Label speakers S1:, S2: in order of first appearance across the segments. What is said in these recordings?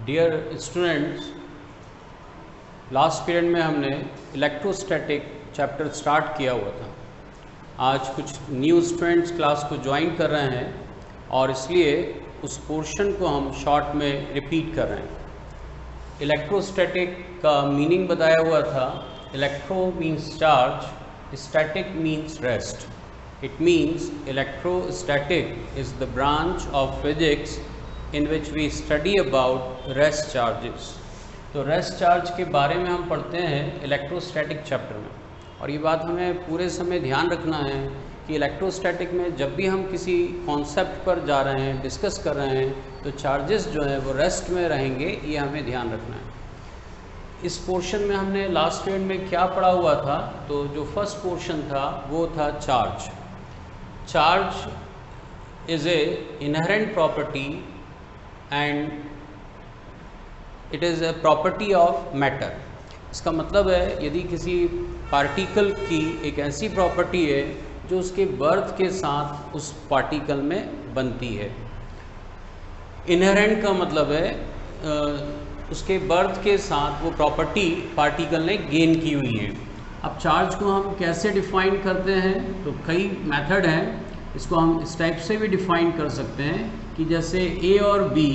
S1: Dear students, last period में हमने electrostatic chapter start किया हुआ था। आज कुछ न्यू स्टूडेंट्स क्लास को ज्वाइन कर रहे हैं और इसलिए उस पोर्शन को हम शॉर्ट में रिपीट कर रहे हैं। इलेक्ट्रोस्टैटिक का मीनिंग बताया हुआ था। Electro means charge, static means rest. It means electrostatic is the branch of physics in which we study about rest charges. तो रेस्ट चार्ज के बारे में हम पढ़ते हैं इलेक्ट्रोस्टैटिक चैप्टर में, और ये बात हमें पूरे समय ध्यान रखना है कि इलेक्ट्रोस्टैटिक में जब भी हम किसी कॉन्सेप्ट पर जा रहे हैं, डिस्कस कर रहे हैं, तो चार्जेस जो हैं वो रेस्ट में रहेंगे, ये हमें ध्यान रखना है। इस पोर्शन में हमने लास्ट पीरियड में क्या पढ़ा हुआ था, तो जो फर्स्ट पोर्शन था वो था charge. Charge is a inherent property and it is a property of matter. इसका मतलब है यदि किसी पार्टिकल की एक ऐसी प्रॉपर्टी है जो उसके बर्थ के साथ उस पार्टिकल में बनती है। इनहेरेंट का मतलब है उसके बर्थ के साथ वो प्रॉपर्टी पार्टिकल ने गेन की हुई है। अब चार्ज को हम कैसे डिफ़ाइन करते हैं, तो कई मेथड हैं। इसको हम इस टाइप से भी डिफ़ाइन कर सकते हैं कि जैसे ए और बी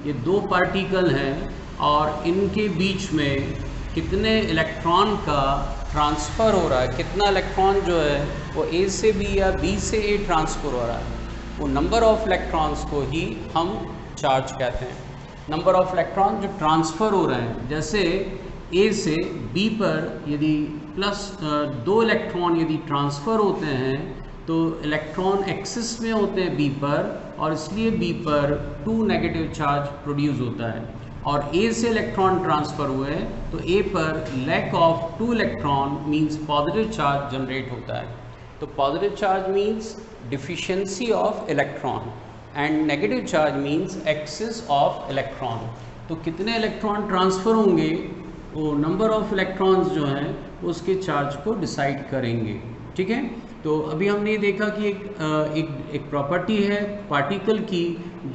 S1: ये दो पार्टिकल हैं और इनके बीच में कितने इलेक्ट्रॉन का ट्रांसफ़र हो रहा है, कितना इलेक्ट्रॉन जो है वो ए से बी या बी से ए ट्रांसफ़र हो रहा है, वो नंबर ऑफ़ इलेक्ट्रॉन्स को ही हम चार्ज कहते हैं। नंबर ऑफ़ इलेक्ट्रॉन जो ट्रांसफ़र हो रहे हैं, जैसे ए से बी पर यदि प्लस 2 इलेक्ट्रॉन यदि ट्रांसफ़र होते हैं तो इलेक्ट्रॉन एक्सिस में होते हैं बी पर, और इसलिए बी पर 2 नेगेटिव चार्ज प्रोड्यूस होता है। और ए से इलेक्ट्रॉन ट्रांसफ़र हुए तो ए पर lack of 2 electron means positive charge generate होता है। तो positive charge means deficiency of electron and negative charge means excess of electron. तो कितने इलेक्ट्रॉन ट्रांसफ़र होंगे, वो नंबर ऑफ़ इलेक्ट्रॉन्स जो हैं उसके चार्ज को डिसाइड करेंगे। ठीक है, तो अभी हमने ये देखा कि एक प्रॉपर्टी है पार्टिकल की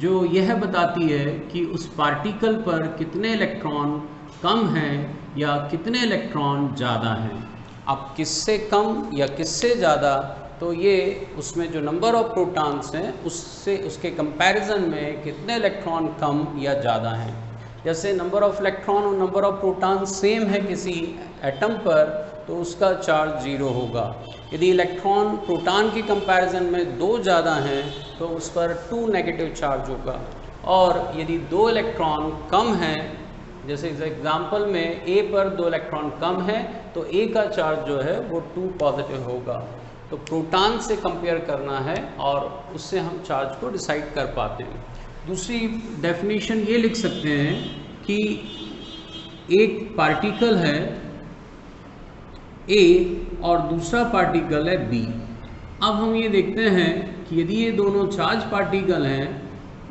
S1: जो यह बताती है कि उस पार्टिकल पर कितने इलेक्ट्रॉन कम हैं या कितने इलेक्ट्रॉन ज़्यादा हैं। अब किससे कम या किससे ज़्यादा, तो ये उसमें जो नंबर ऑफ़ प्रोटॉन्स हैं उससे उसके कंपैरिजन में कितने इलेक्ट्रॉन कम या ज़्यादा हैं। जैसे नंबर ऑफ़ इलेक्ट्रॉन और नंबर ऑफ़ प्रोटॉन सेम है किसी एटम पर, तो उसका चार्ज 0 होगा। यदि इलेक्ट्रॉन प्रोटॉन के कंपैरिजन में 2 ज़्यादा हैं तो उस पर 2 नेगेटिव चार्ज होगा। और यदि 2 इलेक्ट्रॉन कम हैं, जैसे इस एग्जांपल में ए पर 2 इलेक्ट्रॉन कम है तो ए का चार्ज जो है वो 2 पॉजिटिव होगा। तो प्रोटॉन से कंपेयर करना है और उससे हम चार्ज को डिसाइड कर पाते हैं। दूसरी डेफिनेशन ये लिख सकते हैं कि एक पार्टिकल है ए और दूसरा पार्टिकल है बी। अब हम ये देखते हैं कि यदि ये दोनों चार्ज पार्टिकल हैं,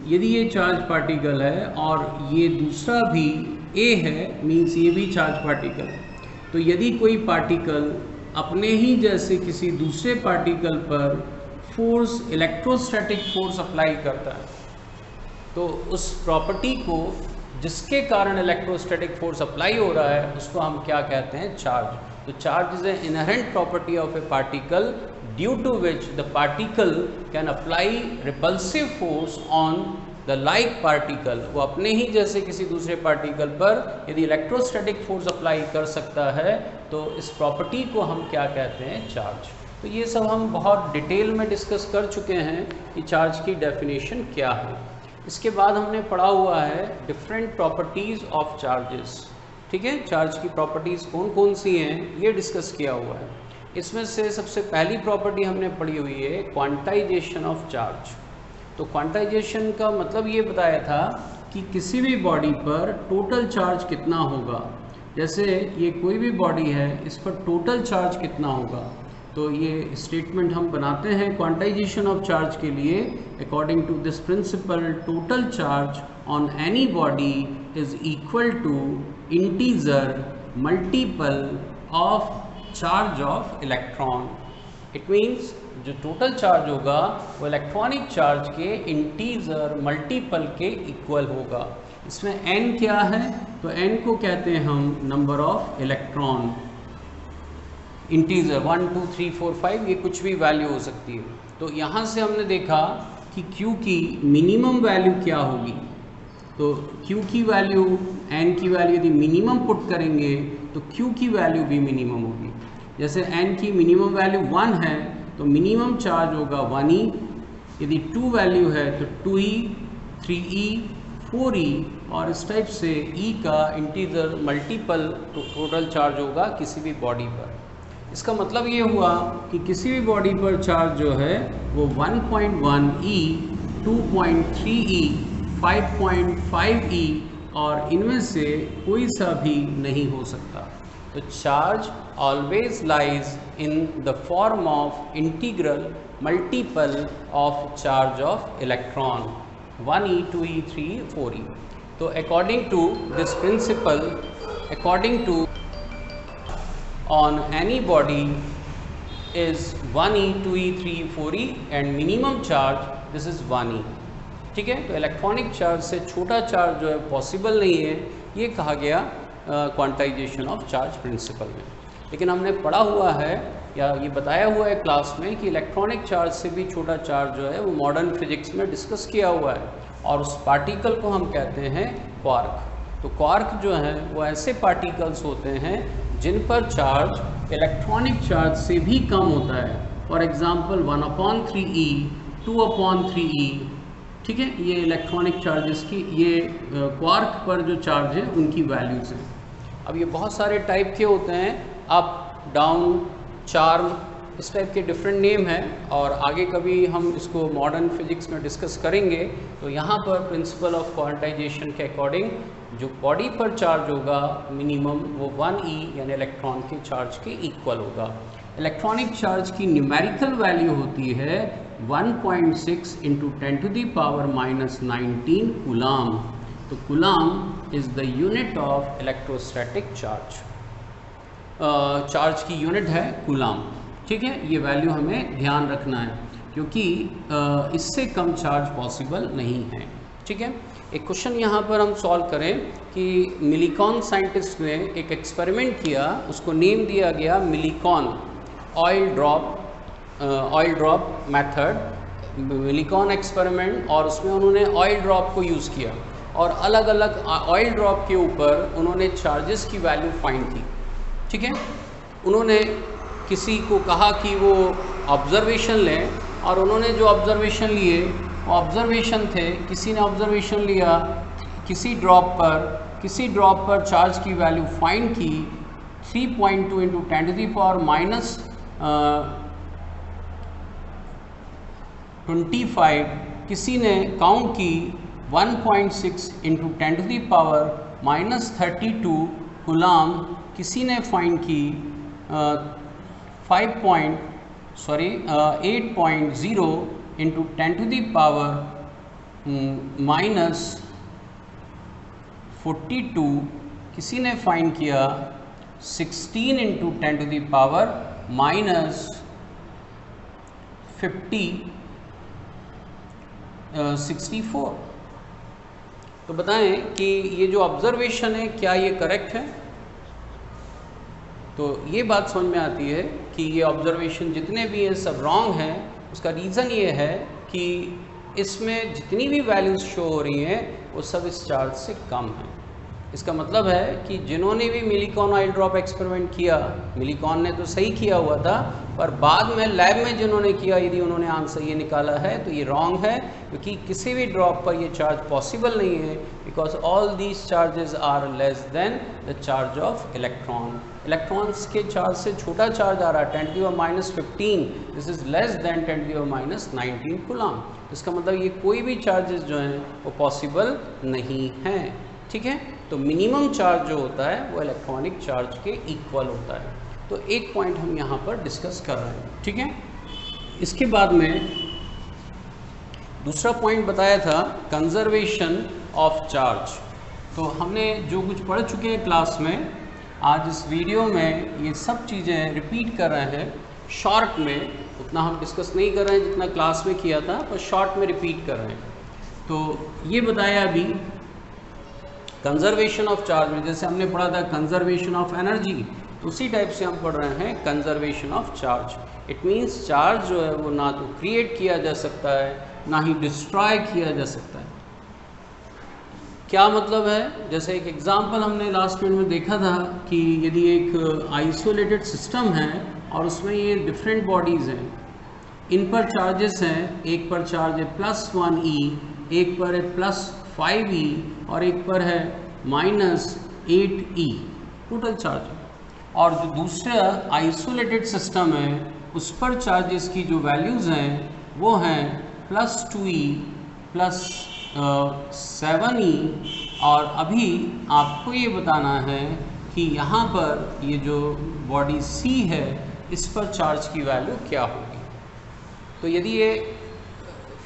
S1: यदि ये चार्ज पार्टिकल है और ये दूसरा भी ए है, मीन्स ये भी चार्ज पार्टिकल है, तो यदि कोई पार्टिकल अपने ही जैसे किसी दूसरे पार्टिकल पर फोर्स, इलेक्ट्रोस्टैटिक फोर्स अप्लाई करता है, तो उस प्रॉपर्टी को जिसके कारण इलेक्ट्रोस्टैटिक फोर्स अप्लाई हो रहा है उसको हम क्या कहते हैं, चार्ज। तो charge is an inherent property of a particle due to which the particle can apply repulsive force on the like particle. वो अपने ही जैसे किसी दूसरे पार्टिकल पर यदि इलेक्ट्रोस्टैटिक फोर्स अप्लाई कर सकता है तो इस प्रॉपर्टी को हम क्या कहते हैं, चार्ज। तो ये सब हम बहुत डिटेल में डिस्कस कर चुके हैं कि चार्ज की डेफिनेशन क्या है। इसके बाद हमने पढ़ा हुआ है डिफरेंट प्रॉपर्टीज़ ऑफ चार्जेस। ठीक है, चार्ज की प्रॉपर्टीज़ कौन कौन सी हैं ये डिस्कस किया हुआ है। इसमें से सबसे पहली प्रॉपर्टी हमने पढ़ी हुई है क्वांटाइजेशन ऑफ चार्ज। तो क्वांटाइजेशन का मतलब ये बताया था कि किसी भी बॉडी पर टोटल चार्ज कितना होगा। जैसे ये कोई भी बॉडी है, इस पर टोटल चार्ज कितना होगा, तो ये स्टेटमेंट हम बनाते हैं क्वांटाइजेशन ऑफ चार्ज के लिए। According to this principle, total charge on any body is equal to integer multiple of charge of electron. It means जो टोटल चार्ज होगा वो इलेक्ट्रॉनिक चार्ज के इंटीजर मल्टीपल के इक्वल होगा। इसमें n क्या है, तो n को कहते हैं हम नंबर ऑफ इलेक्ट्रॉन, इंटीजर 1 2 3 4 5 ये कुछ भी वैल्यू हो सकती है। तो यहाँ से हमने देखा कि Q की मिनिमम वैल्यू क्या होगी, तो Q की वैल्यू n की वैल्यू यदि मिनिमम पुट करेंगे तो Q की वैल्यू भी मिनिमम होगी। जैसे n की मिनिमम वैल्यू 1 है तो मिनिमम चार्ज होगा 1e, यदि 2 वैल्यू है तो 2e, 3e, 4e, और इस टाइप से e का इंटीजर मल्टीपल टोटल चार्ज होगा किसी भी बॉडी पर। इसका मतलब ये हुआ कि किसी भी बॉडी पर चार्ज जो है वो 1.1e, 2.3e, 5.5e और इनमें से कोई सा भी नहीं हो सकता। तो charge always lies in the form of integral multiple of charge of electron 1e, 2e, 3e, 4e। तो according to this principle, according to on any body is 1e, 2e, 3e, 4e and minimum charge this is 1e। ठीक है, तो electronic charge से छोटा charge जो है possible नहीं है, ये कहा गया क्वांटाइजेशन ऑफ चार्ज प्रिंसिपल में। लेकिन हमने पढ़ा हुआ है या ये बताया हुआ है क्लास में कि इलेक्ट्रॉनिक चार्ज से भी छोटा चार्ज जो है वो मॉडर्न फिजिक्स में डिस्कस किया हुआ है, और उस पार्टिकल को हम कहते हैं क्वार्क। तो क्वार्क जो है वो ऐसे पार्टिकल्स होते हैं जिन पर चार्ज इलेक्ट्रॉनिक चार्ज से भी कम होता है। For example 1/3e, 2/3e। ठीक है, ये इलेक्ट्रॉनिक चार्जेस की, ये क्वार्क पर जो चार्ज है उनकी वैल्यूज़ हैं। अब ये बहुत सारे टाइप के होते हैं, अप, डाउन, चार्म, इस टाइप के डिफरेंट नेम हैं, और आगे कभी हम इसको मॉडर्न फिजिक्स में डिस्कस करेंगे। तो यहाँ पर प्रिंसिपल ऑफ क्वांटाइजेशन के अकॉर्डिंग जो बॉडी पर चार्ज होगा मिनिमम वो 1e यानी इलेक्ट्रॉन के चार्ज के इक्वल होगा। इलेक्ट्रॉनिक चार्ज की न्यूमेरिकल वैल्यू होती है 1.6 × 10⁻⁻19 कूलाम। तो coulomb is the unit of electrostatic charge. Charge की यूनिट है कूलाम। ठीक है, ये वैल्यू हमें ध्यान रखना है क्योंकि इससे कम चार्ज पॉसिबल नहीं है। ठीक है, एक क्वेश्चन यहाँ पर हम सॉल्व करें कि मिलिकॉन साइंटिस्ट ने एक एक्सपेरिमेंट किया, उसको नेम दिया गया Millikan oil drop method, Millikan experiment, और उसमें उन्होंने ऑयल ड्रॉप को यूज़ किया और अलग अलग ऑयल ड्रॉप के ऊपर उन्होंने चार्जेस की वैल्यू फाइंड की। ठीक है, उन्होंने किसी को कहा कि वो ऑब्जर्वेशन लें, और उन्होंने जो ऑब्जर्वेशन लिए वो ऑब्जर्वेशन थे, किसी ने ऑब्जर्वेशन लिया किसी ड्रॉप पर चार्ज की वैल्यू फाइंड की 3.2 × 10⁻⁻25, किसी ने काउंट की 1.6 × 10⁻32 कूलाम, किसी ने फाइंड की 8.0 × 10⁻42, किसी ने फाइंड किया 16 × 10⁻64। तो बताएं कि ये जो ऑब्जर्वेशन है क्या ये करेक्ट है? तो ये बात समझ में आती है कि ये ऑब्जर्वेशन जितने भी हैं सब रॉन्ग हैं। उसका रीज़न ये है कि इसमें जितनी भी वैल्यूज़ शो हो रही हैं वो सब इस चार्ज से कम हैं। इसका मतलब है कि जिन्होंने भी मिलिकॉन ऑयल ड्रॉप एक्सपेरिमेंट किया, मिलिकॉन ने तो सही किया हुआ था, पर बाद में लैब में जिन्होंने किया यदि उन्होंने आंसर ये निकाला है तो ये रॉन्ग है, क्योंकि किसी भी ड्रॉप पर ये चार्ज पॉसिबल नहीं है, because all these charges are less than the charge of electron. Electrons के चार्ज से छोटा चार्ज आ रहा है 10⁻⁻15, this is less than 10⁻⁻19 coulomb. इसका मतलब ये कोई भी चार्जेस जो हैं वो पॉसिबल नहीं हैं। ठीक है, तो मिनिमम चार्ज जो होता है वो इलेक्ट्रॉनिक चार्ज के इक्वल होता है। तो एक पॉइंट हम यहाँ पर डिस्कस कर रहे हैं। ठीक है, इसके बाद में दूसरा पॉइंट बताया था कंजर्वेशन ऑफ चार्ज। तो हमने जो कुछ पढ़ चुके हैं क्लास में, आज इस वीडियो में ये सब चीज़ें रिपीट कर रहे हैं शॉर्ट में। उतना हम डिस्कस नहीं कर रहे हैं जितना क्लास में किया था, पर शॉर्ट में रिपीट कर रहे हैं। तो ये बताया अभी कंजर्वेशन ऑफ चार्ज में जैसे हमने पढ़ा था कंजर्वेशन ऑफ एनर्जी, तो उसी टाइप से हम पढ़ रहे हैं conservation of charge. It means charge जो है वो ना तो क्रिएट किया जा सकता है ना ही डिस्ट्रॉय किया जा सकता है। क्या मतलब है? जैसे एक एग्जांपल हमने लास्ट वीडियो में देखा था कि यदि एक आइसोलेटेड सिस्टम है और उसमें ये डिफरेंट बॉडीज़ हैं, इन पर चार्जेस हैं, एक पर चार्ज है +1e, एक पर है +5e और एक पर है -8e टोटल चार्ज। और जो दूसरा आइसोलेटेड सिस्टम है उस पर चार्जेस की जो वैल्यूज़ हैं वो हैं +2e, +7e, और अभी आपको ये बताना है कि यहाँ पर ये जो बॉडी C है इस पर चार्ज की वैल्यू क्या होगी। तो यदि ये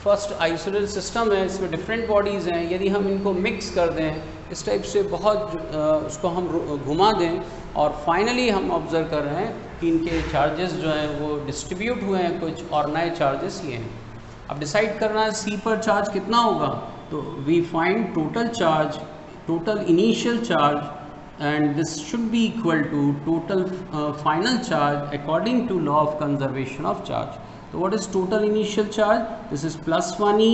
S1: फर्स्ट आइसोलेटेड सिस्टम है, इसमें डिफरेंट बॉडीज़ हैं, यदि हम इनको मिक्स कर दें इस टाइप से बहुत उसको हम घुमा दें और फाइनली हम ऑब्ज़र्व कर रहे हैं कि इनके चार्जेस जो हैं वो डिस्ट्रीब्यूट हुए हैं कुछ और नए चार्जेस ये हैं। अब डिसाइड करना है C पर चार्ज कितना होगा, तो we find total charge, total initial charge, and this should be equal to total final charge according to law of conservation of charge. So what is total initial charge? This is +1e,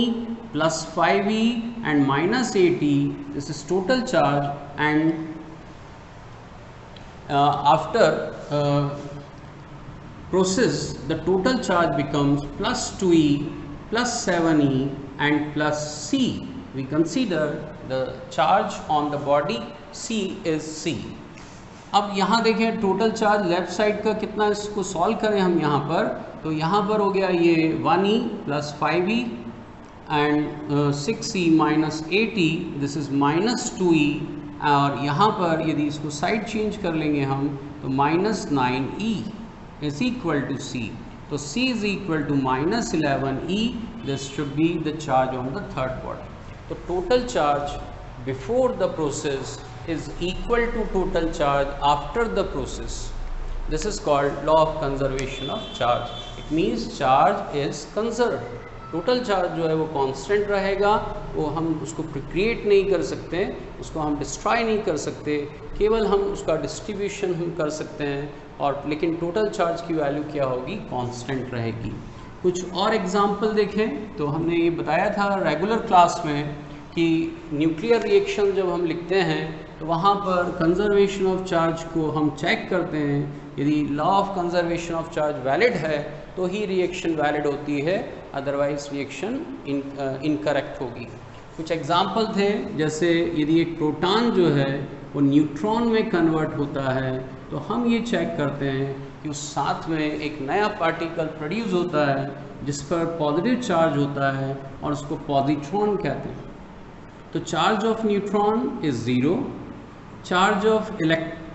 S1: +5e and -8e. This is total charge, and after process the total charge becomes +2e, +7e and +c. We consider the charge on the body C is C. अब यहाँ देखें total charge left side का कितना, इसको solve करें हम यहाँ पर, तो यहाँ पर हो गया ये 1e +5e and 6e -8e, this is -2e, और यहाँ पर यदि इसको साइड चेंज कर लेंगे हम तो -9e is equal to C। तो C is equal to -11e, this should be the charge on the third body. तो total charge before the process is equal to total charge after the process. This is called law of conservation of charge. It means charge is conserved. Total charge जो है वो constant रहेगा, वो हम उसको create नहीं कर सकते, उसको हम डिस्ट्रॉय नहीं कर सकते, केवल हम उसका डिस्ट्रीब्यूशन हम कर सकते हैं, और लेकिन टोटल चार्ज की वैल्यू क्या होगी, कांस्टेंट रहेगी। कुछ और एग्जांपल देखें तो हमने ये बताया था रेगुलर क्लास में कि न्यूक्लियर रिएक्शन जब हम लिखते हैं तो वहाँ पर कंजर्वेशन ऑफ चार्ज को हम चेक करते हैं, यदि law of conservation of charge valid है तो ही रिएक्शन वैलिड होती है, अदरवाइज रिएक्शन इनकरेक्ट होगी। कुछ एग्जांपल थे, जैसे यदि एक प्रोटॉन जो है वो न्यूट्रॉन में कन्वर्ट होता है तो हम ये चेक करते हैं कि उस साथ में एक नया पार्टिकल प्रोड्यूस होता है जिस पर पॉजिटिव चार्ज होता है और उसको पॉजिट्रॉन कहते हैं। तो charge of neutron is 0, charge of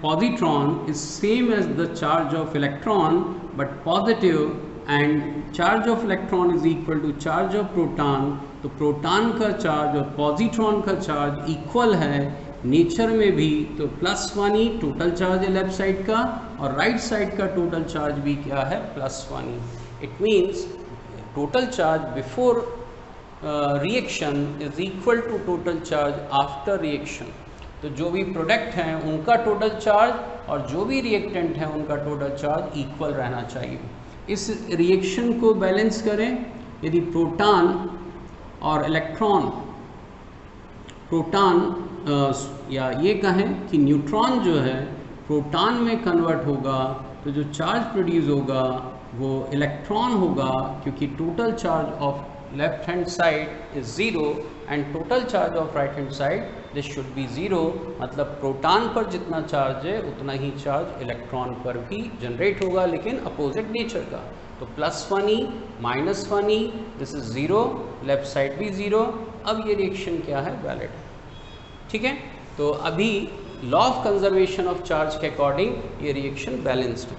S1: positron is same as the charge of electron but positive, and charge of electron is equal to charge of proton। तो प्रोटॉन का चार्ज और पॉजिट्रॉन का चार्ज इक्वल है nature में भी, तो +1e total charge है left side का और राइट साइड का टोटल चार्ज भी क्या है, +1e। It means total charge before reaction is equal to total charge after reaction. तो जो भी प्रोडक्ट हैं उनका टोटल चार्ज और जो भी रिएक्टेंट हैं उनका टोटल चार्ज इक्वल रहना चाहिए। इस रिएक्शन को बैलेंस करें, यदि प्रोटॉन और इलेक्ट्रॉन, प्रोटॉन या ये कहें कि न्यूट्रॉन जो है प्रोटॉन में कन्वर्ट होगा तो जो चार्ज प्रोड्यूस होगा वो इलेक्ट्रॉन होगा, क्योंकि total charge of left hand side is 0 and total charge of right hand side this should B 0। मतलब प्रोटॉन पर जितना चार्ज है उतना ही चार्ज इलेक्ट्रॉन पर भी जनरेट होगा, लेकिन अपोजिट नेचर का। तो +1e -1e, this is 0, left side भी 0। अब ये रिएक्शन क्या है, वैलिड है, ठीक है। तो अभी law of conservation of charge के अकॉर्डिंग ये रिएक्शन बैलेंस्ड है।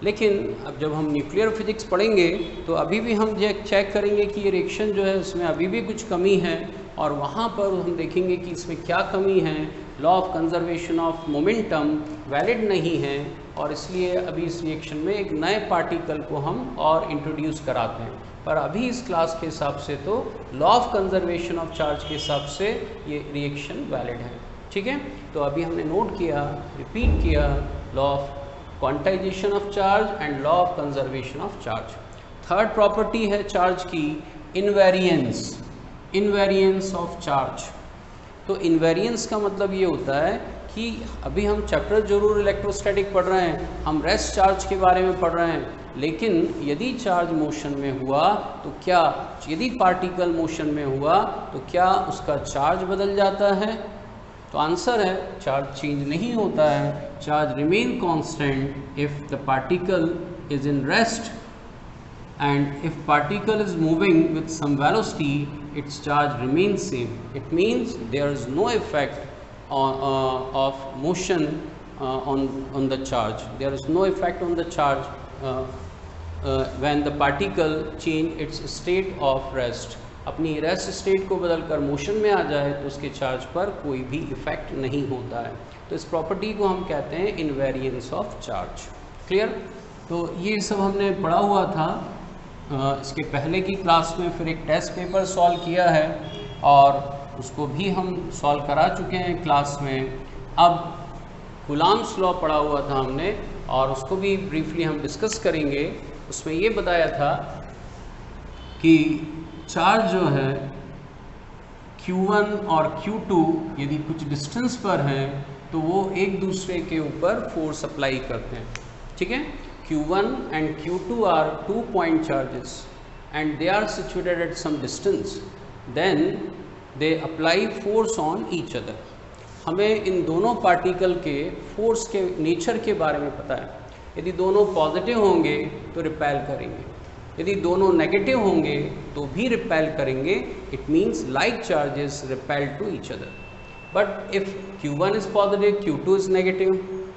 S1: लेकिन अब जब हम न्यूक्लियर फिजिक्स पढ़ेंगे तो अभी भी हम चेक करेंगे कि ये रिएक्शन जो है उसमें अभी भी कुछ कमी है, और वहाँ पर हम देखेंगे कि इसमें क्या कमी है। Law of conservation of momentum valid नहीं है, और इसलिए अभी इस रिएक्शन में एक नए पार्टिकल को हम और इंट्रोड्यूस कराते हैं। पर अभी इस क्लास के हिसाब से तो law of conservation of charge के हिसाब से ये रिएक्शन वैलिड है, ठीक। ठीक है। तो अभी हमने नोट किया, रिपीट किया, law of quantization of charge and law of conservation of charge. Third property है चार्ज की इनवेरिएंस, इनवेरिएंस ऑफ चार्ज। तो इनवेरिएंस का मतलब ये होता है कि अभी हम चैप्टर जरूर इलेक्ट्रोस्टैटिक पढ़ रहे हैं, हम रेस्ट चार्ज के बारे में पढ़ रहे हैं, लेकिन यदि चार्ज मोशन में हुआ तो क्या, यदि पार्टिकल मोशन में हुआ तो क्या उसका चार्ज बदल जाता है? तो आंसर है चार्ज चेंज नहीं होता है, charge remain constant if the particle is in rest and if particle is moving with some velocity its charge remains same. It means there is no effect of motion on the charge. There is no effect on the charge when the particle change its state of rest. अपनी rest state को बदलकर motion में आ जाए तो उसके charge पर कोई भी इफेक्ट नहीं होता है। तो इस प्रॉपर्टी को हम कहते हैं इनवेरिएंस ऑफ चार्ज। क्लियर? तो ये सब हमने पढ़ा हुआ था इसके पहले की क्लास में, फिर एक टेस्ट पेपर सॉल्व किया है और उसको भी हम सॉल्व करा चुके हैं क्लास में। अब कूलॉम्स लॉ पढ़ा हुआ था हमने और उसको भी ब्रीफली हम डिस्कस करेंगे। उसमें ये बताया था कि चार्ज जो है Q1 और Q2 यदि कुछ डिस्टेंस पर हैं तो वो एक दूसरे के ऊपर फोर्स अप्लाई करते हैं। ठीक है, Q1 and Q2 are 2 point charges and they are situated at some distance, then they apply force on each other. हमें इन दोनों पार्टिकल के फोर्स के नेचर के बारे में पता है। यदि दोनों पॉजिटिव होंगे तो रिपेल करेंगे, यदि दोनों नेगेटिव होंगे तो भी रिपेल करेंगे। It means like charges repel to each other. But if Q1 is positive, Q2 is negative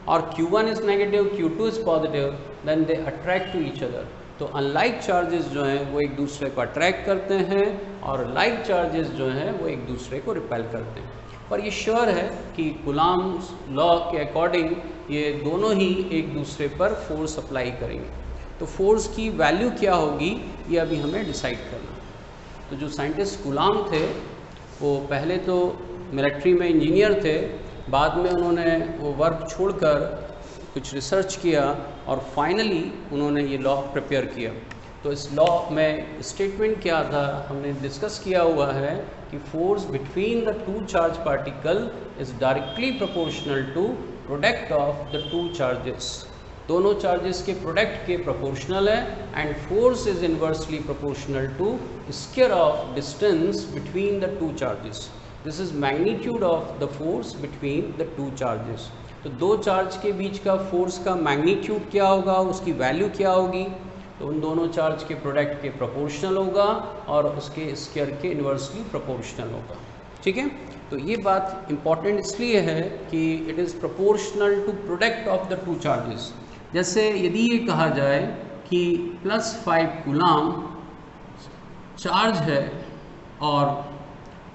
S1: और Q1 is negative, Q2 is positive, then they attract to each other. तो unlike charges जो हैं वो एक दूसरे को attract करते हैं और लाइक चार्जेस जो हैं वो एक दूसरे को रिपेल करते हैं। पर ये श्योर है कि कूलॉम्स लॉ के अकॉर्डिंग ये दोनों ही एक दूसरे पर फोर्स अप्लाई करेंगे। तो फोर्स की वैल्यू क्या होगी ये अभी हमें डिसाइड करना। तो जो साइंटिस्ट कूलॉम थे वो पहले तो मिलिट्री में इंजीनियर थे, बाद में उन्होंने वो वर्क छोड़कर कुछ रिसर्च किया और फाइनली उन्होंने ये लॉ प्रिपेयर किया। तो इस लॉ में स्टेटमेंट क्या था हमने डिस्कस किया हुआ है कि force between the two charge particle is directly proportional to product of the two charges. दोनों चार्जेस के प्रोडक्ट के प्रोपोर्शनल है and force is inversely proportional to square of distance between the two charges. This is magnitude of the force between the two charges. तो दो charge के बीच का force का magnitude क्या होगा, उसकी वैल्यू क्या होगी? तो उन दोनों चार्ज के प्रोडक्ट के प्रोपोर्शनल होगा और उसके स्क्वायर के इन्वर्सली प्रोपोर्शनल होगा। ठीक है, तो ये बात इम्पॉर्टेंट इसलिए है कि it is proportional to product of the two charges. जैसे यदि ये कहा जाए कि +5 कूलॉम चार्ज है और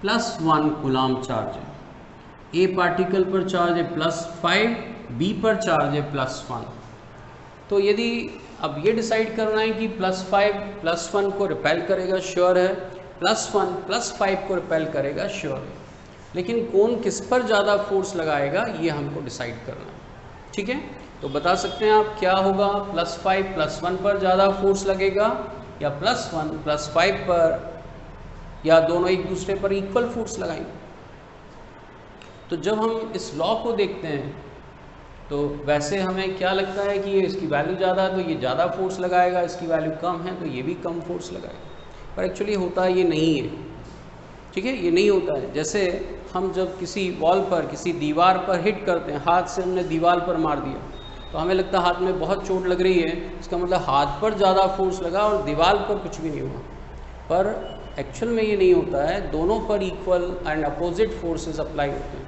S1: +1 कूलॉम चार्ज है। ए पार्टिकल पर चार्ज है +5, बी पर चार्ज है +1। तो यदि अब ये डिसाइड करना है कि +5 +1 को रिपेल करेगा, श्योर है, +1 +5 को रिपेल करेगा, श्योर है, लेकिन कौन किस पर ज़्यादा फोर्स लगाएगा ये हमको डिसाइड करना है। ठीक है, तो बता सकते हैं आप क्या होगा, +5 +1 पर ज़्यादा फोर्स लगेगा या +1 +5 पर, या दोनों एक दूसरे पर इक्वल फोर्स लगाएंगे। तो जब हम इस लॉ को देखते हैं तो वैसे हमें क्या लगता है कि ये इसकी वैल्यू ज़्यादा है तो ये ज़्यादा फोर्स लगाएगा, इसकी वैल्यू कम है तो ये भी कम फोर्स लगाएगा, पर एक्चुअली होता ये नहीं है। ठीक है, ये नहीं होता है। जैसे हम जब किसी वॉल पर, किसी दीवार पर हिट करते हैं, हाथ से हमने दीवार पर मार दिया तो हमें लगता है हाथ में बहुत चोट लग रही है, इसका मतलब हाथ पर ज़्यादा फोर्स लगा और दीवार पर कुछ भी नहीं हुआ, पर एक्चुअल में ये नहीं होता है, दोनों पर equal and opposite forces apply होते हैं।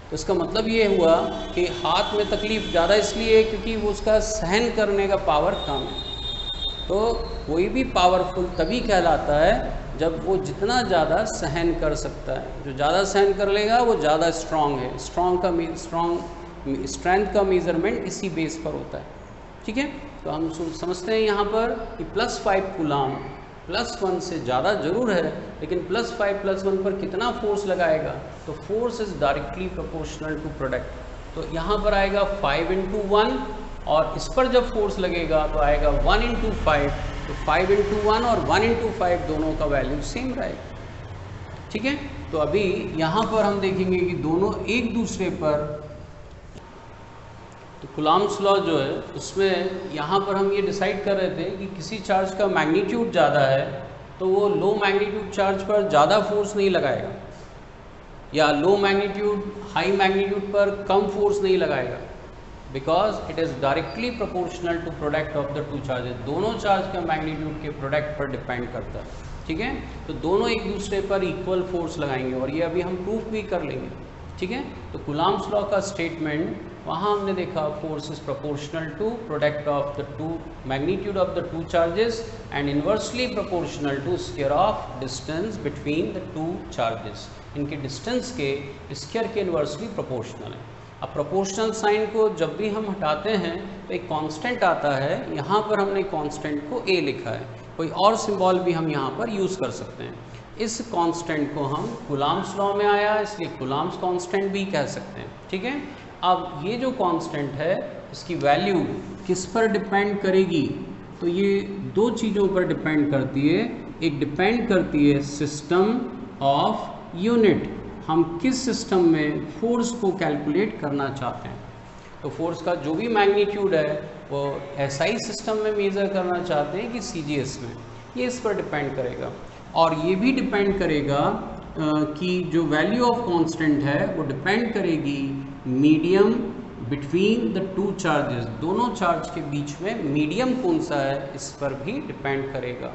S1: तो इसका मतलब ये हुआ कि हाथ में तकलीफ़ ज़्यादा इसलिए है क्योंकि वो उसका सहन करने का पावर कम है। तो कोई भी पावरफुल तभी कहलाता है जब वो जितना ज़्यादा सहन कर सकता है। जो ज़्यादा सहन कर लेगा वो ज़्यादा स्ट्रॉन्ग है। स्ट्रेंथ का मेज़रमेंट इसी बेस पर होता है। ठीक है, तो हम समझते हैं यहाँ पर कि +5 कूलॉम +1 से ज़्यादा ज़रूर है, लेकिन +5 +1 पर कितना फोर्स लगाएगा, तो force is directly proportional to product. तो यहाँ पर आएगा 5 × 1, और इस पर जब फोर्स लगेगा तो आएगा 1 × 5, तो 5 × 1 और 1 × 5 दोनों का वैल्यू सेम रहेगा। ठीक है, तो अभी यहाँ पर हम देखेंगे कि दोनों एक दूसरे पर, तो कूलॉम्स लॉ जो है उसमें यहाँ पर हम ये डिसाइड कर रहे थे कि किसी चार्ज का मैग्नीट्यूड ज़्यादा है तो वो लो मैग्नीट्यूड चार्ज पर ज़्यादा फोर्स नहीं लगाएगा, या लो मैग्नीट्यूड हाई मैग्नीट्यूड पर कम फोर्स नहीं लगाएगा, because it is directly proportional to product of the two charges. दोनों चार्ज का मैग्नीट्यूड के प्रोडक्ट पर डिपेंड करता है। ठीक है, तो दोनों एक दूसरे पर इक्वल फोर्स लगाएंगे, और ये अभी हम प्रूफ भी कर लेंगे। ठीक है, तो कूलॉम्स लॉ का स्टेटमेंट वहाँ हमने देखा, force is proportional to product of the two magnitude of the two charges and inversely proportional to square of distance between the two charges. इनके डिस्टेंस के स्क्वायर के इन्वर्सली प्रोपोर्शनल है। अब proportional sign को जब भी हम हटाते हैं तो एक कांस्टेंट आता है, यहाँ पर हमने कांस्टेंट को a लिखा है, कोई और सिंबल भी हम यहाँ पर यूज़ कर सकते हैं। इस कांस्टेंट को हम कूलॉम्स लॉ में आया, इसलिए कूलॉम्स कांस्टेंट भी कह सकते हैं। ठीक है, अब ये जो कांस्टेंट है इसकी वैल्यू किस पर डिपेंड करेगी, तो ये दो चीज़ों पर डिपेंड करती है। एक डिपेंड करती है सिस्टम ऑफ यूनिट, हम किस सिस्टम में फोर्स को कैलकुलेट करना चाहते हैं। तो फोर्स का जो भी मैग्नीट्यूड है वो एसआई सिस्टम में मेज़र करना चाहते हैं कि सीजीएस में, ये इस पर डिपेंड करेगा। और ये भी डिपेंड करेगा कि जो वैल्यू ऑफ कांस्टेंट है वो डिपेंड करेगी medium between the two charges, दोनों चार्ज के बीच में मीडियम कौन सा है इस पर भी डिपेंड करेगा।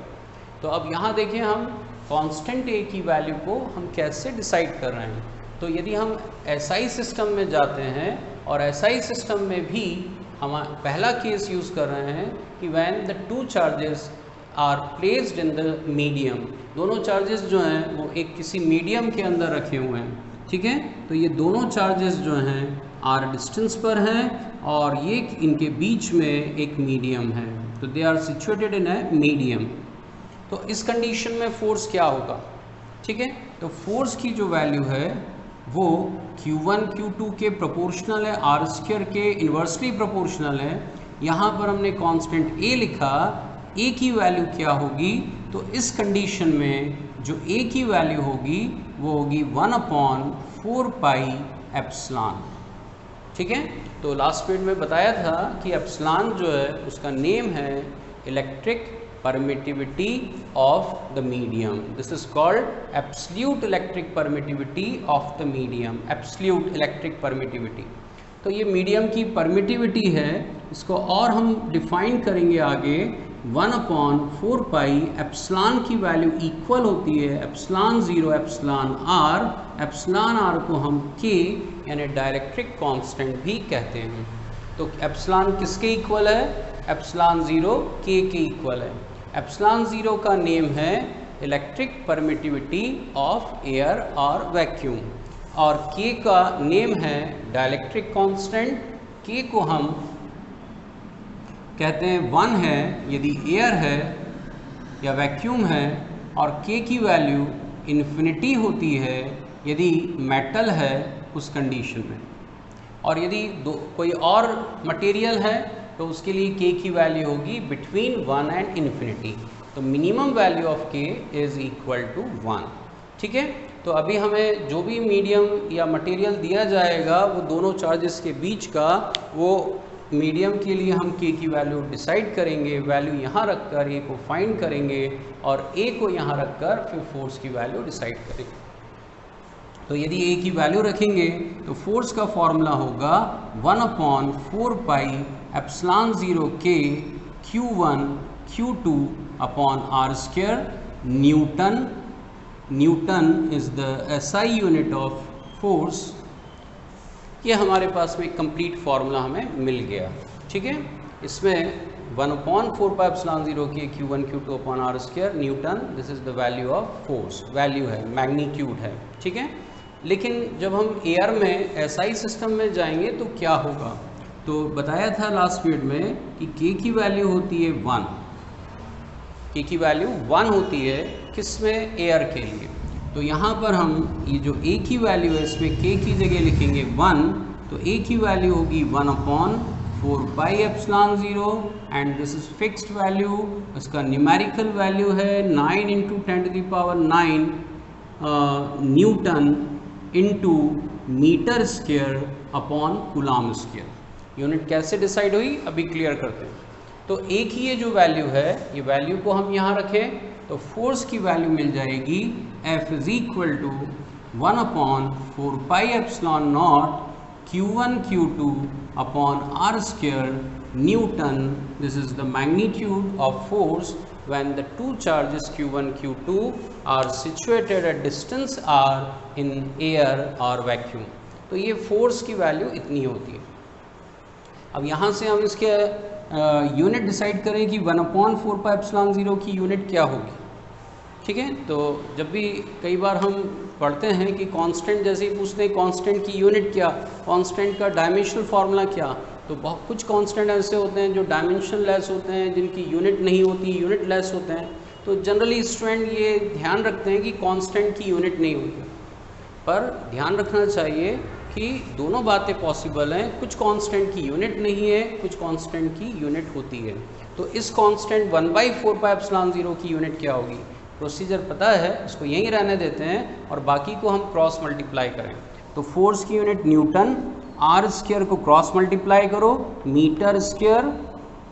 S1: तो अब यहाँ देखें हम कांस्टेंट ए की वैल्यू को हम कैसे डिसाइड कर रहे हैं। तो यदि हम एसआई सिस्टम में जाते हैं और एसआई सिस्टम में भी हम पहला केस यूज़ कर रहे हैं कि when the two charges are placed in the medium, दोनों चार्जेस जो हैं वो एक किसी मीडियम के अंदर रखे हुए हैं। ठीक है, तो ये दोनों चार्जेस जो हैं आर डिस्टेंस पर हैं और ये इनके बीच में एक मीडियम है, तो they are situated in a medium. तो इस कंडीशन में फोर्स क्या होगा। ठीक है, तो फोर्स की जो वैल्यू है वो Q1 Q2 के प्रोपोर्शनल है, आर स्क्वायर के इन्वर्सली प्रोपोर्शनल है। यहाँ पर हमने कांस्टेंट A लिखा, A की वैल्यू क्या होगी, तो इस कंडीशन में जो A की वैल्यू होगी वो होगी 1/4 पाई एप्सिलॉन। ठीक है, तो लास्ट पीरियड में बताया था कि एप्सिलॉन जो है उसका नेम है electric permittivity of the medium. This is called absolute electric permittivity of the medium. Absolute electric permittivity. तो ये मीडियम की परमिटिविटी है, इसको और हम डिफाइन करेंगे आगे। 1/4 पाई एप्सिलॉन की वैल्यू इक्वल होती है epsilon 0 epsilon R. Epsilon R को हम के यानी डायरेक्ट्रिक कांस्टेंट भी कहते हैं। तो एप्सिलॉन किसके इक्वल है, एप्सिलॉन 0 के इक्वल है। एप्सिलॉन 0 का नेम है इलेक्ट्रिक परमिटिविटी ऑफ एयर और वैक्यूम, और के का नेम है डाइलेक्ट्रिक कांस्टेंट। के को हम कहते हैं 1 है यदि एयर है या वैक्यूम है, और के की वैल्यू इन्फिनिटी होती है यदि मेटल है उस कंडीशन में, और यदि कोई और मटेरियल है तो उसके लिए के की वैल्यू होगी बिटवीन 1 एंड इन्फिनिटी। तो मिनिमम वैल्यू ऑफ के इज़ इक्वल टू 1। ठीक है, तो अभी हमें जो भी मीडियम या मटेरियल दिया जाएगा वो दोनों चार्जेस के बीच का, वो मीडियम के लिए हम के की वैल्यू डिसाइड करेंगे, वैल्यू यहाँ रखकर ए को फाइंड करेंगे और ए को यहाँ रखकर फिर फोर्स की वैल्यू डिसाइड करेंगे। तो यदि ए की वैल्यू रखेंगे तो फोर्स का फॉर्मूला होगा 1/4 पाई एप्सिलॉन 0 के Q1 Q2 upon R square newton. Newton is the SI unit of force. ये हमारे पास में कंप्लीट फार्मूला हमें मिल गया। ठीक है, इसमें 1/4 पाई एप्सिलॉन 0 के Q1 Q2 upon R square newton, this is the value of force, value है, मैग्नीट्यूड है। ठीक है, लेकिन जब हम एयर में SI सिस्टम में जाएंगे तो क्या होगा, तो बताया था लास्ट पीरियड में कि के की वैल्यू होती है 1, के की वैल्यू 1 होती है, किस में, एयर के लिए। तो यहाँ पर हम ये जो ए की वैल्यू है इसमें के की जगह लिखेंगे 1, तो ए की वैल्यू होगी 1/4 pi epsilon 0 and this is fixed value. इसका न्यूमेरिकल वैल्यू है 9 × 10⁹ newton into metre square upon coulomb square. Unit कैसे डिसाइड हुई अभी क्लियर करते हैं। तो ए की ये जो वैल्यू है, ये वैल्यू को हम यहाँ रखें तो फोर्स की वैल्यू मिल जाएगी F is equal to 1/4 pi epsilon not Q1 Q2 upon R square newton. This is the magnitude of force when the two charges Q1 Q2 are situated at distance r in air or vacuum। तो ये force की value इतनी होती है। अब यहाँ से हम इसके यूनिट डिसाइड करें कि 1/4 पाई एप्सिलॉन 0 की यूनिट क्या होगी। ठीक है, तो जब भी कई बार हम पढ़ते हैं कि कांस्टेंट जैसे ही पूछते हैं कांस्टेंट की यूनिट क्या, कांस्टेंट का डायमेंशनल फार्मूला क्या, तो बहुत कुछ कांस्टेंट ऐसे होते हैं जो डायमेंशन लेस होते हैं, जिनकी यूनिट नहीं होती, यूनिट लेस होते हैं। तो जनरली स्टूडेंट ये ध्यान रखते हैं कि कांस्टेंट की यूनिट नहीं होती, पर ध्यान रखना चाहिए कि दोनों बातें पॉसिबल हैं। कुछ कांस्टेंट की यूनिट नहीं है, कुछ कांस्टेंट की यूनिट होती है। तो इस कांस्टेंट 1/4 पाई एप्सिलॉन 0 की यूनिट क्या होगी, प्रोसीजर पता है, इसको यहीं रहने देते हैं और बाकी को हम क्रॉस मल्टीप्लाई करें। तो फोर्स की यूनिट न्यूटन, आर स्क्वायर को क्रॉस मल्टीप्लाई करो मीटर स्क्वायर,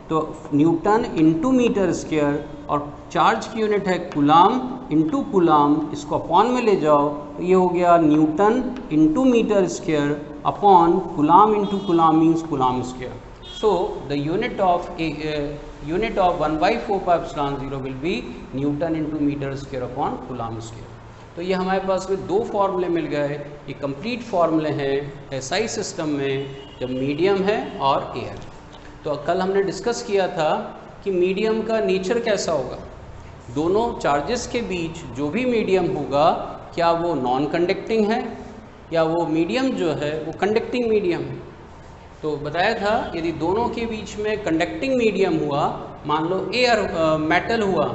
S1: तो न्यूटन इंटू मीटर स्क्वायर, और चार्ज की यूनिट है कूलम इंटू कूलम, इसको अपॉन में ले जाओ तो ये हो गया newton into metre square upon coulomb into coulomb means coulomb square. So the unit of 1/4 pi epsilon 0 will be newton into metre square upon coulomb square. तो ये हमारे पास में दो फॉर्मूले मिल गए। ये कंप्लीट फॉर्मूले हैं एसआई सिस्टम में जब मीडियम है और एयर। तो कल हमने डिस्कस किया था कि मीडियम का नेचर कैसा होगा। दोनों चार्जेस के बीच जो भी मीडियम होगा, क्या वो नॉन कंडक्टिंग है या वो मीडियम जो है वो कंडक्टिंग मीडियम है। तो बताया था यदि दोनों के बीच में कंडक्टिंग मीडियम हुआ, मान लो एयर मेटल हुआ,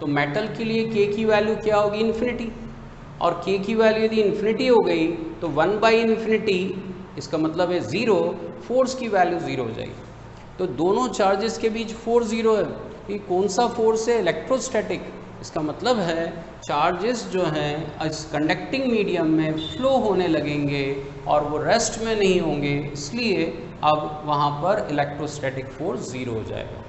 S1: तो मेटल के लिए के की वैल्यू क्या होगी, इन्फिनिटी, और के की वैल्यू यदि इन्फिनिटी हो गई तो 1/∞, इसका मतलब है 0, फोर्स की वैल्यू 0 हो जाएगी। तो दोनों चार्जेस के बीच फोर्स 0 है। ये कौन सा फोर्स है, इलेक्ट्रोस्टैटिक। इसका मतलब है चार्जेस जो हैं इस कंडक्टिंग मीडियम में फ्लो होने लगेंगे और वो रेस्ट में नहीं होंगे, इसलिए अब वहाँ पर इलेक्ट्रोस्टैटिक फोर्स 0 हो जाएगा।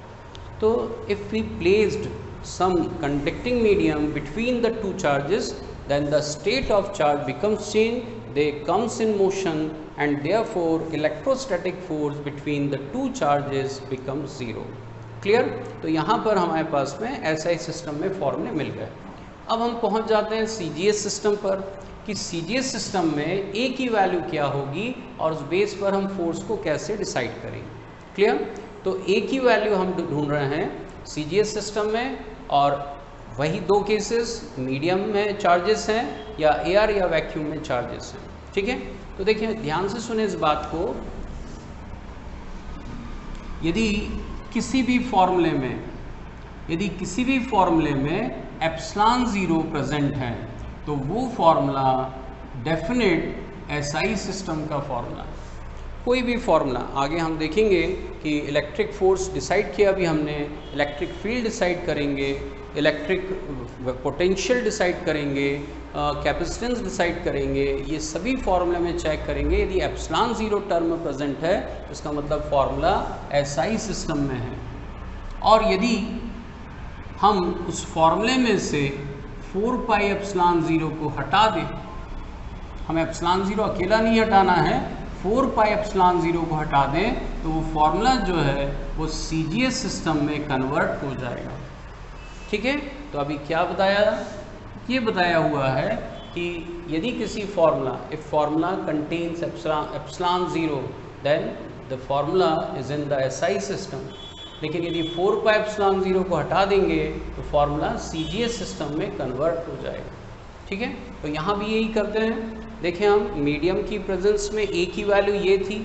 S1: तो if we placed some conducting medium between the two charges, then the state of charge becomes changed, they comes in motion, and therefore electrostatic force between the two charges becomes 0। Clear? तो यहाँ पर हमारे पास में SI system में फॉर्मूले मिल गए। अब हम पहुँच जाते हैं CGS सिस्टम पर कि CGS सिस्टम में A की वैल्यू क्या होगी और उस बेस पर हम फोर्स को कैसे डिसाइड करेंगे। क्लियर? तो A की वैल्यू हम ढूंढ रहे हैं CGS सिस्टम में, और वही दो केसेस मीडियम में चार्जेस हैं या एयर या वैक्यूम में चार्जेस हैं। ठीक है, तो देखिए ध्यान से सुने इस बात को। यदि किसी भी फॉर्मूले में एप्सिलॉन 0 प्रेजेंट है तो वो फॉर्मूला डेफिनेट एसआई सिस्टम का फॉर्मूला। कोई भी फॉर्मूला आगे हम देखेंगे कि इलेक्ट्रिक फोर्स डिसाइड किया अभी हमने, इलेक्ट्रिक फील्ड डिसाइड करेंगे, इलेक्ट्रिक पोटेंशियल डिसाइड करेंगे, कैपेसिटेंस डिसाइड करेंगे, ये सभी फार्मूले में चेक करेंगे। यदि एप्सिलॉन 0 टर्म प्रेजेंट है तो इसका मतलब फार्मूला एसआई सिस्टम में है। और यदि हम उस फार्मूले में से 4 पाई एप्सिलॉन 0 को हटा दें, हमें एप्सिलॉन 0 अकेला नहीं हटाना है, 4 पाई एप्सिलॉन 0 को हटा दें तो वो फार्मूला जो है वो CGS सिस्टम में कन्वर्ट हो जाएगा। ठीक है, तो अभी क्या बताया, ये बताया हुआ है कि यदि किसी formula, if formula contains epsilon 0 then the formula is in the SI system. लेकिन यदि 4 पाई एप्सिलॉन 0 को हटा देंगे तो फार्मूला CGS सिस्टम में कन्वर्ट हो जाएगा। ठीक है, तो यहाँ भी यही करते हैं। देखें हम मीडियम की प्रेजेंस में A की वैल्यू ये थी,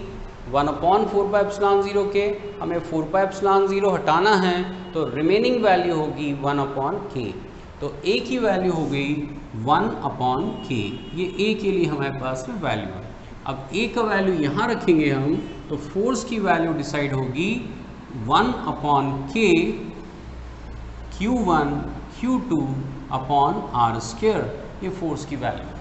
S1: 1/4πε0 के, हमें 4πε0 हटाना है तो रिमेनिंग वैल्यू होगी 1/k। तो a की वैल्यू हो गई 1/k, ये a के लिए हमारे पास में वैल्यू है। अब a का वैल्यू यहाँ रखेंगे हम, तो फोर्स की वैल्यू डिसाइड होगी 1/k Q1 Q2/r², ये फोर्स की वैल्यू है।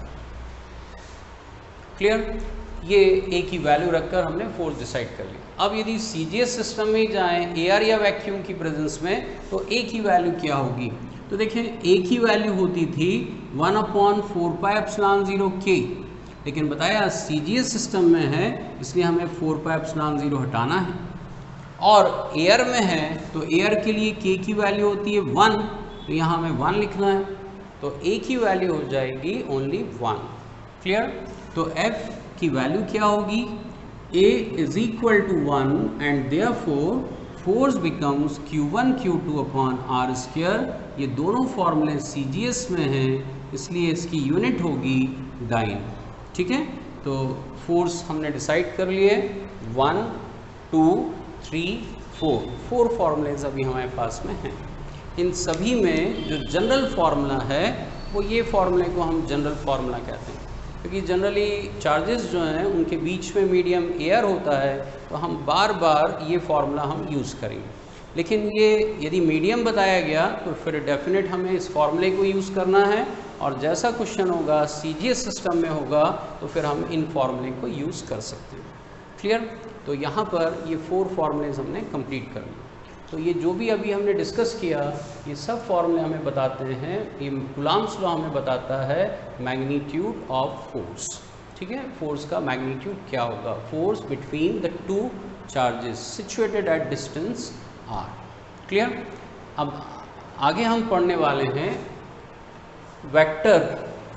S1: क्लियर? ये a की वैल्यू रखकर हमने फोर्स डिसाइड कर लिया। अब यदि CGS सिस्टम में जाएं एयर या वैक्यूम की प्रेजेंस में, तो a की वैल्यू क्या होगी? तो देखें a की वैल्यू होती थी 1/4πε0k, लेकिन बताया CGS सिस्टम में है इसलिए हमें 4πε0 हटाना है, और एयर में है तो एयर के लिए k की वैल्यू होती है 1, तो यहाँ हमें 1 लिखना है, तो a की वैल्यू हो जाएगी ओनली 1। क्लियर? तो f की वैल्यू क्या होगी? a is equal to 1 and therefore force becomes Q1 Q2/r²। ये दोनों फॉर्मूले CGS में हैं इसलिए इसकी यूनिट होगी डाइन। ठीक है, तो फोर्स हमने डिसाइड कर लिए 1 2 3 4 फॉर्मूलेज अभी हमारे पास में हैं। इन सभी में जो जनरल फार्मूला है वो ये फार्मूले को हम जनरल फार्मूला कहते हैं, क्योंकि जनरली चार्जेस जो हैं उनके बीच में मीडियम एयर होता है, तो हम बार बार ये फार्मूला हम यूज़ करेंगे। लेकिन ये यदि मीडियम बताया गया तो फिर डेफिनेट हमें इस फार्मूले को यूज़ करना है, और जैसा क्वेश्चन होगा CGS सिस्टम में होगा तो फिर हम इन फार्मूले को यूज़ कर सकते हैं। क्लियर? तो यहाँ पर ये 4 फार्मूलेज हमने कंप्लीट कर लिए। तो ये जो भी अभी हमने डिस्कस किया ये सब फॉर्मूले हमें बताते हैं, ये कूलम्ब्स लॉ हमें बताता है मैग्नीट्यूड ऑफ फोर्स। ठीक है, फोर्स का मैग्नीट्यूड क्या होगा? Force between the two charges situated at distance r। Clear? अब आगे हम पढ़ने वाले हैं vector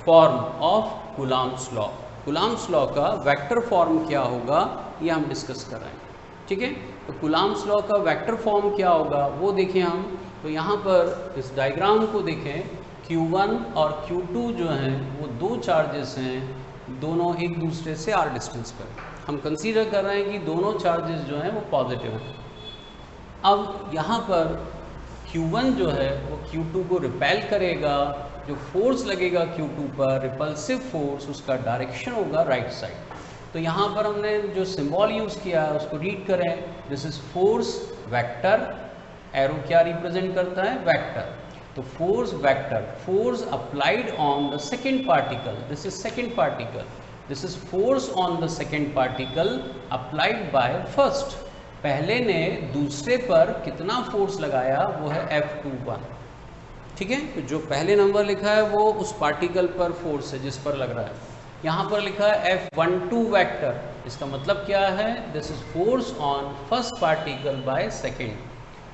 S1: form of Coulomb's law. Coulomb's law का वेक्टर फॉर्म क्या होगा ये हम डिस्कस कर रहे हैं। ठीक है, तो कूलम्ब्स लॉ का वेक्टर फॉर्म क्या होगा वो देखें हम। तो यहाँ पर इस डायग्राम को देखें, Q1 और Q2 जो हैं वो दो चार्जेस हैं, दोनों एक दूसरे से r डिस्टेंस पर। हम कंसीडर कर रहे हैं कि दोनों चार्जेस जो हैं वो पॉजिटिव हैं। अब यहाँ पर Q1 जो है वो Q2 को रिपेल करेगा, जो फोर्स लगेगा Q2 पर रिपल्सिव फोर्स, उसका डायरेक्शन होगा राइट साइड। तो यहाँ पर हमने जो सिंबल यूज़ किया है उसको रीड करें, this is force vector, arrow क्या रिप्रेजेंट करता है? वेक्टर। तो force vector, force applied on the second particle, this is second particle, this is force on the second particle applied by first. पहले ने दूसरे पर कितना फोर्स लगाया वो है F21। ठीक है, तो जो पहले नंबर लिखा है वो उस पार्टिकल पर फोर्स है जिस पर लग रहा है। यहाँ पर लिखा है F12 वेक्टर, इसका मतलब क्या है? This is force on first particle by second.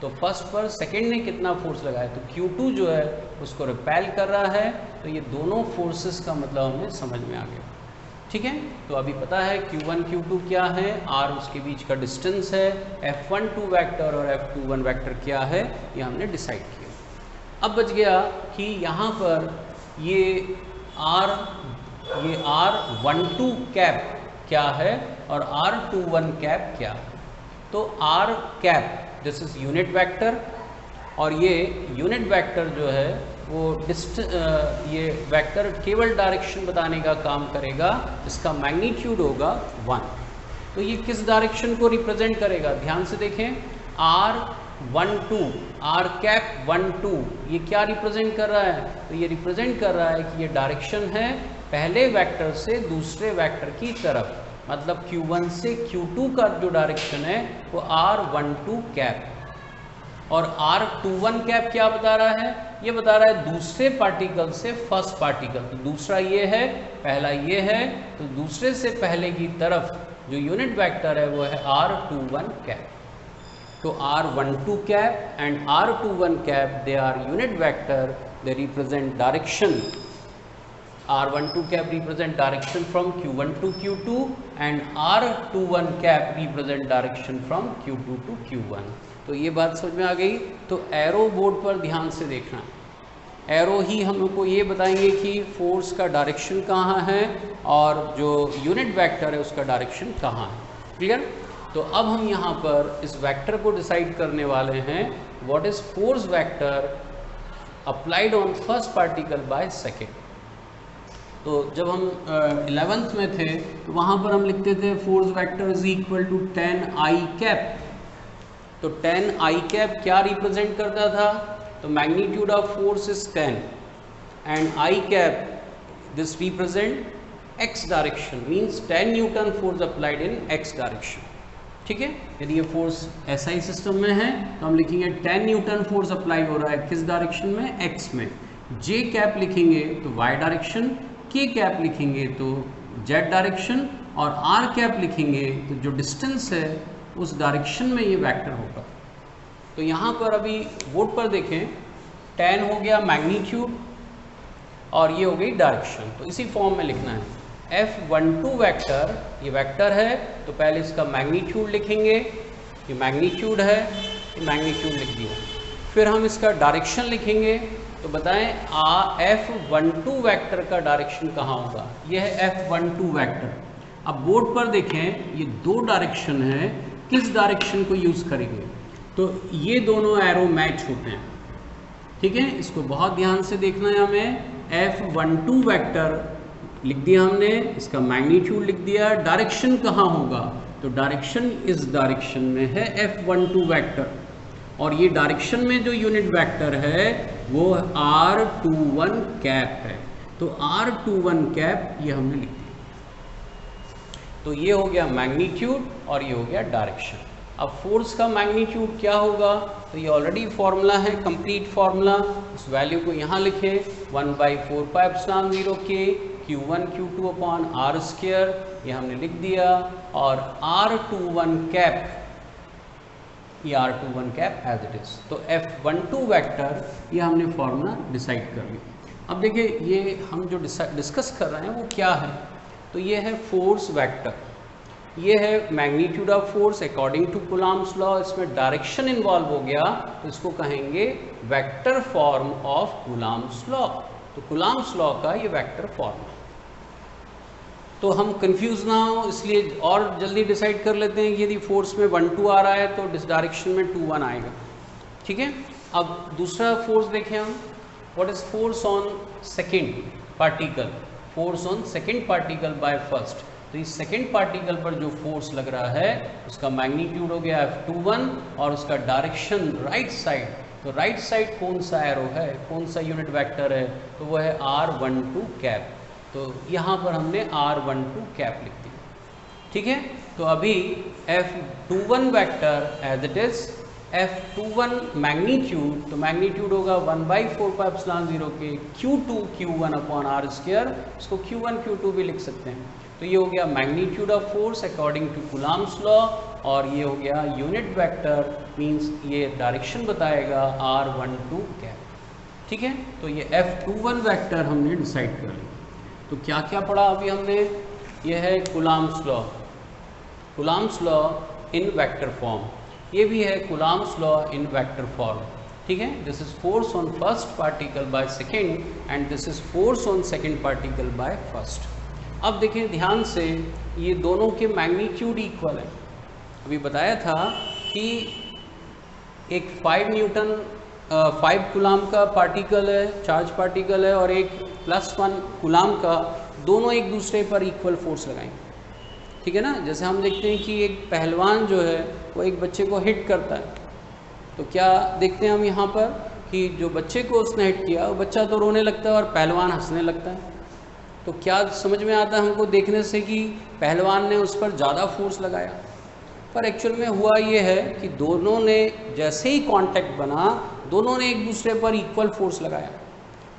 S1: तो फर्स्ट पर सेकेंड ने कितना फोर्स लगाया, तो Q2 जो है उसको रिपेल कर रहा है। तो ये दोनों फोर्सेस का मतलब हमें समझ में आ गया। ठीक है, तो अभी पता है Q1 Q2 क्या है, R उसके बीच का डिस्टेंस है, F12 वेक्टर और F21 वेक्टर क्या है ये हमने डिसाइड किया। अब बच गया कि यहाँ पर ये R12 कैप क्या है और R21 कैप क्या है। तो R cap this is unit vector, और ये यूनिट वेक्टर जो है वो ये वेक्टर केवल डायरेक्शन बताने का काम करेगा, इसका मैग्नीट्यूड होगा 1। तो ये किस डायरेक्शन को रिप्रेजेंट करेगा? ध्यान से देखें, R12 R कैप 12 ये क्या रिप्रेजेंट कर रहा है? तो ये रिप्रेजेंट कर रहा है कि ये डायरेक्शन है पहले वेक्टर से दूसरे वेक्टर की तरफ, मतलब Q1 से Q2 का जो डायरेक्शन है वो R12 कैप। और R21 कैप क्या बता रहा है? ये बता रहा है दूसरे पार्टिकल से फर्स्ट पार्टिकल। तो दूसरा ये है, पहला ये है, तो दूसरे से पहले की तरफ जो यूनिट वेक्टर है वो है R21 कैप। तो R12 cap and R21 cap they are unit vector, they represent direction. R12 cap represent direction from Q1 to Q2 and R21 cap represent direction from Q2 to Q1। तो ये बात समझ में आ गई। तो arrow board पर ध्यान से देखना, एरो ही हमको ये बताएंगे कि फोर्स का डायरेक्शन कहाँ है और जो यूनिट वेक्टर है उसका डायरेक्शन कहाँ है। क्लियर? तो अब हम यहाँ पर इस वेक्टर को डिसाइड करने वाले हैं, what is force vector applied on first particle by second. तो जब हम 11th में थे तो वहाँ पर हम लिखते थे force vector is equal to 10 I cap. तो 10 आई कैप क्या रिप्रेजेंट करता था? तो magnitude of force is 10 and I cap this represent X direction, means 10 newton force applied in X direction. ठीक है, यदि ये फोर्स एसआई सिस्टम में है तो हम लिखेंगे 10 न्यूटन फोर्स अप्लाई हो रहा है किस डायरेक्शन में? एक्स में। जे कैप लिखेंगे तो वाई डायरेक्शन, के कैप लिखेंगे तो जेड डायरेक्शन, और आर कैप लिखेंगे तो जो डिस्टेंस है उस डायरेक्शन में ये वेक्टर होगा। तो यहाँ पर अभी बोर्ड पर देखें, 10 हो गया मैग्नीट्यूड और ये हो गई डायरेक्शन। तो इसी फॉर्म में लिखना है। F12 वेक्टर, ये वेक्टर है तो पहले इसका मैग्नीट्यूड लिखेंगे, ये मैग्नीट्यूड है, ये मैग्नीट्यूड लिख दिया। फिर हम इसका डायरेक्शन लिखेंगे, तो बताएं F12 वेक्टर का डायरेक्शन कहाँ होगा? ये है F12 वेक्टर। अब बोर्ड पर देखें, ये दो डायरेक्शन है, किस डायरेक्शन को यूज़ करेंगे? तो ये दोनों एरो मैच होते हैं। ठीक है, इसको बहुत ध्यान से देखना है हमें। F12 वेक्टर लिख दिया हमने, इसका मैग्नीट्यूड लिख दिया, डायरेक्शन कहाँ होगा? तो डायरेक्शन इस डायरेक्शन में है F12 वेक्टर, और ये डायरेक्शन में जो यूनिट वेक्टर है वो R21 कैप है। तो R21 कैप ये हमने लिख दिया। तो ये हो गया मैग्नीट्यूड और ये हो गया डायरेक्शन। अब फोर्स का मैग्नीट्यूड क्या होगा? तो ये ऑलरेडी फॉर्मूला है, कंप्लीट फॉर्मूला। उस वैल्यू को यहाँ लिखे, 1/4πε0 के Q1 Q2 upon R square, ये हमने लिख दिया। और R21 कैप, ये R21 cap as it is. तो F12 वेक्टर ये हमने फॉर्मूला डिसाइड कर लिया। अब देखिए ये हम जो डिस्कस कर रहे हैं वो क्या है? तो ये है फोर्स वेक्टर, ये है magnitude of force according to Coulomb's law. इसमें डायरेक्शन इन्वॉल्व हो गया तो इसको कहेंगे vector form of Coulomb's law. तो कूलम्ब्स लॉ का ये वेक्टर फॉर्म है। तो हम कंफ्यूज ना हो इसलिए और जल्दी डिसाइड कर लेते हैं कि यदि फोर्स में 1 2 आ रहा है तो इस डायरेक्शन में 2 1 आएगा। ठीक है, अब दूसरा फोर्स देखें हम, what is force on second particle? Force on second particle by first. तो इस सेकेंड पार्टिकल पर जो फोर्स लग रहा है उसका मैग्नीट्यूड हो गया F21 और उसका डायरेक्शन राइट साइड। तो राइट साइड कौन सा एरो है, कौन सा यूनिट वेक्टर है? तो वो है R12 कैप। तो यहाँ पर हमने R12 कैप लिख दी। ठीक है, तो अभी F21 vector as it is, F21 magnitude, तो मैग्नीट्यूड होगा 1/4πε0 के Q2 Q1 upon R square. इसको Q1 Q2 भी लिख सकते हैं। तो ये हो गया magnitude of force according to Coulomb's law, और ये हो गया यूनिट वेक्टर, मींस ये डायरेक्शन बताएगा R12 कैप। ठीक है, तो ये F21 वेक्टर हमने डिसाइड कर लिया। तो क्या क्या पढ़ा अभी हमने? ये है Coulomb's law, Coulomb's law in vector form. ये भी है Coulomb's law in vector form. ठीक है, this is force on first particle by second and this is force on second particle by first. अब देखें ध्यान से, ये दोनों के मैग्नीट्यूड इक्वल है। अभी बताया था कि एक 5 कूलम्ब का पार्टिकल है, चार्ज पार्टिकल है, और एक +1 कूलम्ब का, दोनों एक दूसरे पर इक्वल फोर्स लगाएंगे। ठीक है ना, जैसे हम देखते हैं कि एक पहलवान जो है वो एक बच्चे को हिट करता है, तो क्या देखते हैं हम यहाँ पर कि जो बच्चे को उसने हिट किया वो बच्चा तो रोने लगता है और पहलवान हंसने लगता है। तो क्या समझ में आता है हमको देखने से कि पहलवान ने उस पर ज़्यादा फोर्स लगाया? पर एक्चुअल में हुआ ये है कि दोनों ने जैसे ही कांटेक्ट बना, दोनों ने एक दूसरे पर इक्वल फोर्स लगाया,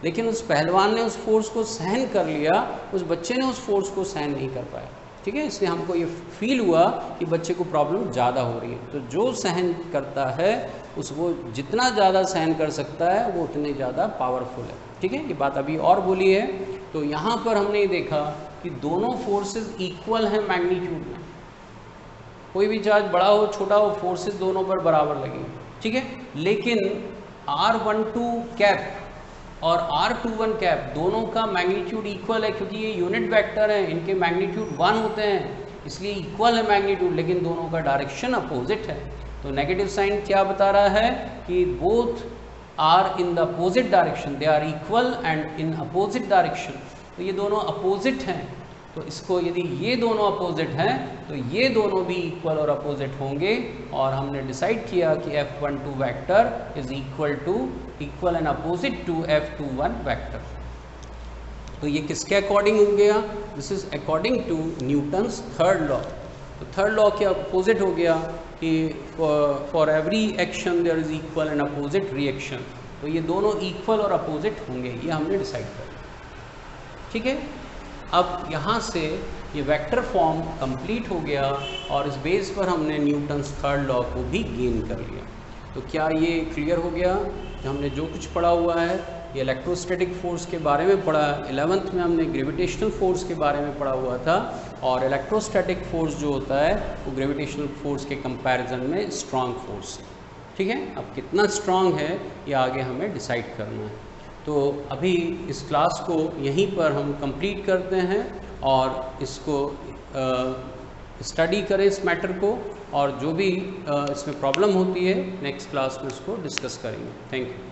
S1: लेकिन उस पहलवान ने उस फोर्स को सहन कर लिया, उस बच्चे ने उस फोर्स को सहन नहीं कर पाया। ठीक है, इसलिए हमको ये फील हुआ कि बच्चे को प्रॉब्लम ज़्यादा हो रही है। तो जो सहन करता है वो जितना ज़्यादा सहन कर सकता है वो उतने ज़्यादा पावरफुल है। ठीक है, ये बात अभी और बोली है। तो यहाँ पर हमने ये देखा कि दोनों फोर्सेस इक्वल हैं मैग्नीट्यूड में। कोई भी चार्ज बड़ा हो छोटा हो, फोर्सेस दोनों पर बराबर लगेंगे। ठीक है, लेकिन R12 कैप और R21 कैप दोनों का मैग्नीट्यूड इक्वल है, क्योंकि ये यूनिट वेक्टर हैं, इनके मैग्नीट्यूड 1 होते हैं। इसलिए इक्वल है मैग्नीट्यूड, लेकिन दोनों का डायरेक्शन अपोजिट है। तो नेगेटिव साइन क्या बता रहा है कि both are in the opposite direction, they are equal and in opposite direction. तो ये दोनों अपोजिट हैं, तो इसको यदि ये दोनों अपोजिट हैं तो ये दोनों भी इक्वल और अपोजिट होंगे, और हमने डिसाइड किया कि F12 vector is equal and opposite to F21 vector. तो ये किसके अकॉर्डिंग हो गया? This is according to Newton's third law. तो थर्ड लॉ के अपोजिट हो गया कि for every action there is equal and opposite reaction. तो ये दोनों इक्वल और अपोजिट होंगे, ये हमने डिसाइड कर लिया। ठीक है, अब यहाँ से ये वेक्टर फॉर्म कंप्लीट हो गया और इस बेस पर हमने न्यूटन्स थर्ड लॉ को भी गेन कर लिया। तो क्या ये क्लियर हो गया कि हमने जो कुछ पढ़ा हुआ है ये इलेक्ट्रोस्टैटिक फोर्स के बारे में पढ़ा। 11th में हमने ग्रेविटेशनल फोर्स के बारे में पढ़ा हुआ था, और इलेक्ट्रोस्टैटिक फोर्स जो होता है वो ग्रेविटेशनल फोर्स के कंपैरिजन में स्ट्रांग फोर्स है। ठीक है, अब कितना स्ट्रांग है ये आगे हमें डिसाइड करना है। तो अभी इस क्लास को यहीं पर हम कंप्लीट करते हैं और इसको स्टडी करें इस मैटर को, और जो भी इसमें प्रॉब्लम होती है नेक्स्ट क्लास में उसको डिस्कस करेंगे। Thank you.